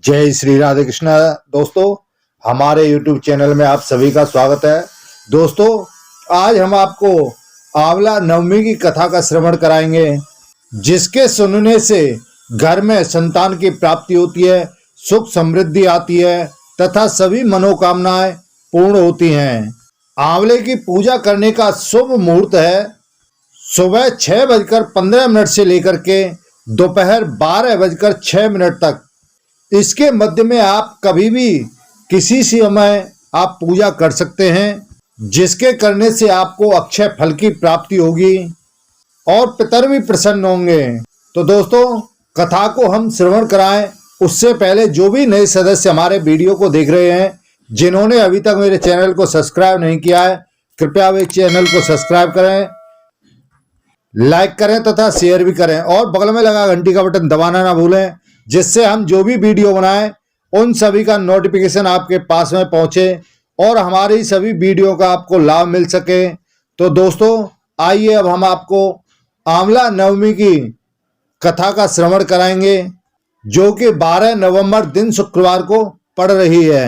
जय श्री राधे कृष्ण। दोस्तों, हमारे YouTube चैनल में आप सभी का स्वागत है। दोस्तों, आज हम आपको आंवला नवमी की कथा का श्रवण कराएंगे, जिसके सुनने से घर में संतान की प्राप्ति होती है, सुख समृद्धि आती है तथा सभी मनोकामनाएं पूर्ण होती हैं। आंवले की पूजा करने का शुभ मुहूर्त है सुबह 6:15 से लेकर के दोपहर 12:06 तक। इसके मध्य में आप कभी भी किसी समय आप पूजा कर सकते हैं, जिसके करने से आपको अक्षय फल की प्राप्ति होगी और पितर भी प्रसन्न होंगे। तो दोस्तों, कथा को हम श्रवण कराएं उससे पहले जो भी नए सदस्य हमारे वीडियो को देख रहे हैं, जिन्होंने अभी तक मेरे चैनल को सब्सक्राइब नहीं किया है, कृपया वे चैनल को सब्सक्राइब करें, लाइक करें तथा शेयर भी करें और बगल में लगा घंटी का बटन दबाना ना भूलें, जिससे हम जो भी वीडियो बनाएं उन सभी का नोटिफिकेशन आपके पास में पहुंचे और हमारी सभी वीडियो का आपको लाभ मिल सके। तो दोस्तों, आइए अब हम आपको आंवला नवमी की कथा का श्रवण कराएंगे, जो कि 12 नवंबर दिन शुक्रवार को पड़ रही है।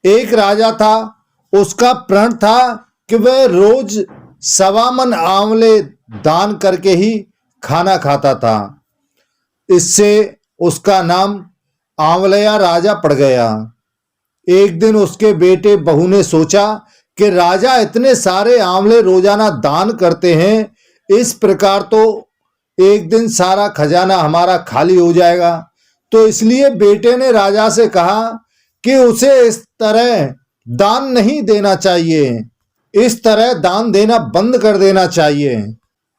एक राजा था, उसका प्रण था कि वह रोज 1.25 मन आंवले दान करके ही खाना खाता था। इससे उसका नाम आंवलया राजा पड़ गया। एक दिन उसके बेटे बहू ने सोचा कि राजा इतने सारे आंवले रोजाना दान करते हैं, इस प्रकार तो एक दिन सारा खजाना हमारा खाली हो जाएगा। तो इसलिए बेटे ने राजा से कहा कि उसे इस तरह दान नहीं देना चाहिए, इस तरह दान देना बंद कर देना चाहिए।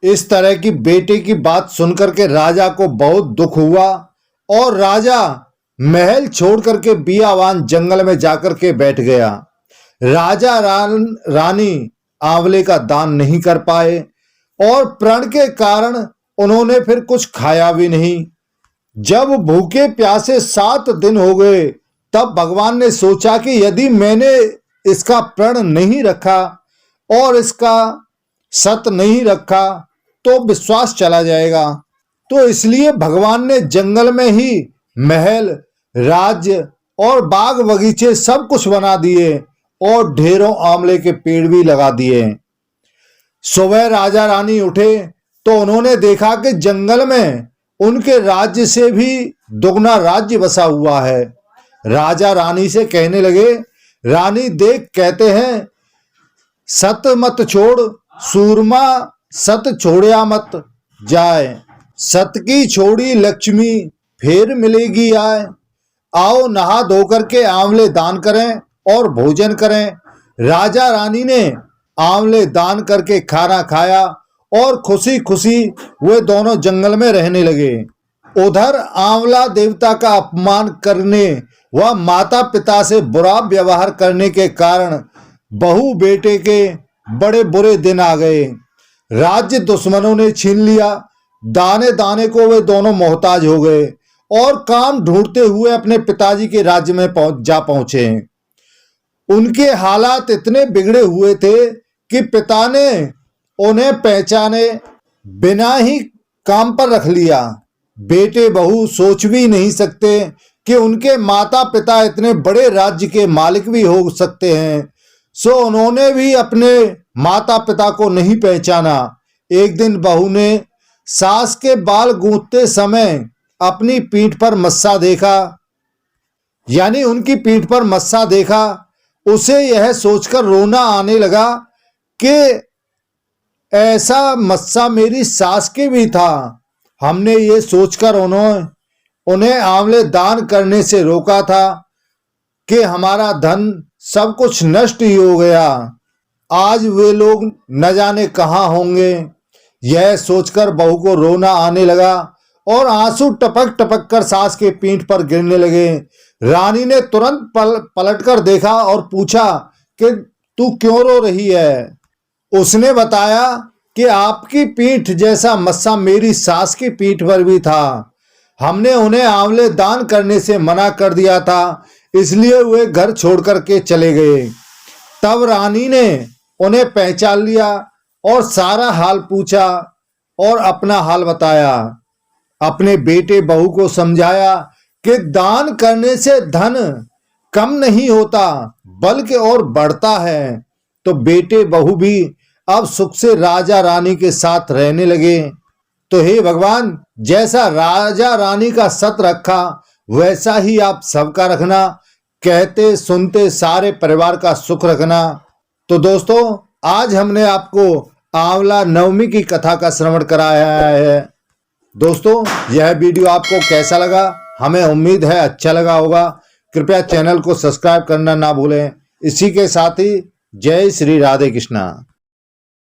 इस तरह की बेटे की बात सुनकर के राजा को बहुत दुख हुआ और राजा महल छोड़ करके बियावान जंगल में जाकर के बैठ गया। राजा रानी आंवले का दान नहीं कर पाए और प्रण के कारण उन्होंने फिर कुछ खाया भी नहीं। जब भूखे प्यासे 7 दिन हो गए, तब भगवान ने सोचा कि यदि मैंने इसका प्रण नहीं रखा और इसका सत नहीं रखा तो विश्वास चला जाएगा। तो इसलिए भगवान ने जंगल में ही महल, राज्य और बाग बगीचे सब कुछ बना दिए और ढेरों आंवले के पेड़ भी लगा दिए। सुबह राजा रानी उठे तो उन्होंने देखा कि जंगल में उनके राज्य से भी दुगना राज्य बसा हुआ है। राजा रानी से कहने लगे, रानी देख, कहते हैं सत मत छोड़, सूरमा सत छोड़या मत जाए, सत की छोड़ी लक्ष्मी फिर मिलेगी आए। आओ नहा धोकर के आंवले दान करें और भोजन करें। राजा रानी ने आंवले दान करके खाना खाया और खुशी खुशी वे दोनों जंगल में रहने लगे। उधर आंवला देवता का अपमान करने व माता पिता से बुरा व्यवहार करने के कारण बहू बेटे के बड़े बुरे दिन आ गए। राज्य दुश्मनों ने छीन लिया। दाने दाने को वे दोनों मोहताज हो गए और काम ढूंढते हुए अपने पिताजी के राज्य में पहुंचे। उनके हालात इतने बिगड़े हुए थे कि पिता ने उन्हें पहचाने बिना ही काम पर रख लिया। बेटे बहू सोच भी नहीं सकते कि उनके माता पिता इतने बड़े राज्य के मालिक भी हो सकते हैं। सो उन्होंने भी अपने माता पिता को नहीं पहचाना। एक दिन बहू ने सास के बाल गूंथते समय अपनी पीठ पर मस्सा देखा, यानी उनकी पीठ पर मस्सा देखा। उसे यह सोचकर रोना आने लगा कि ऐसा मस्सा मेरी सास के भी था। हमने ये सोचकर उन्हें आंवले दान करने से रोका था कि हमारा धन सब कुछ नष्ट ही हो गया। आज वे लोग न जाने कहाँ होंगे। यह सोचकर बहू को रोना आने लगा और आंसू टपक टपक कर सास के पीठ पर गिरने लगे। रानी ने तुरंत पलटकर देखा और पूछा कि तू क्यों रो रही है। उसने बताया कि आपकी पीठ जैसा मस्सा मेरी सास की पीठ पर भी था। हमने उन्हें आंवले दान करने से मना कर दिया था, इसलिए वे घर छोड़ करके चले गए। तब रानी ने उन्हें पहचान लिया और सारा हाल पूछा और अपना हाल बताया। अपने बेटे बहू को समझाया कि दान करने से धन कम नहीं होता बल्कि और बढ़ता है। तो बेटे बहू भी अब सुख से राजा रानी के साथ रहने लगे। तो हे भगवान, जैसा राजा रानी का सत रखा वैसा ही आप सबका रखना, कहते सुनते सारे परिवार का सुख रखना। तो दोस्तों, आज हमने आपको आंवला नवमी की कथा का श्रवण कराया है। दोस्तों, यह वीडियो आपको कैसा लगा? हमें उम्मीद है अच्छा लगा होगा। कृपया चैनल को सब्सक्राइब करना ना भूलें। इसी के साथ ही जय श्री राधे कृष्णा।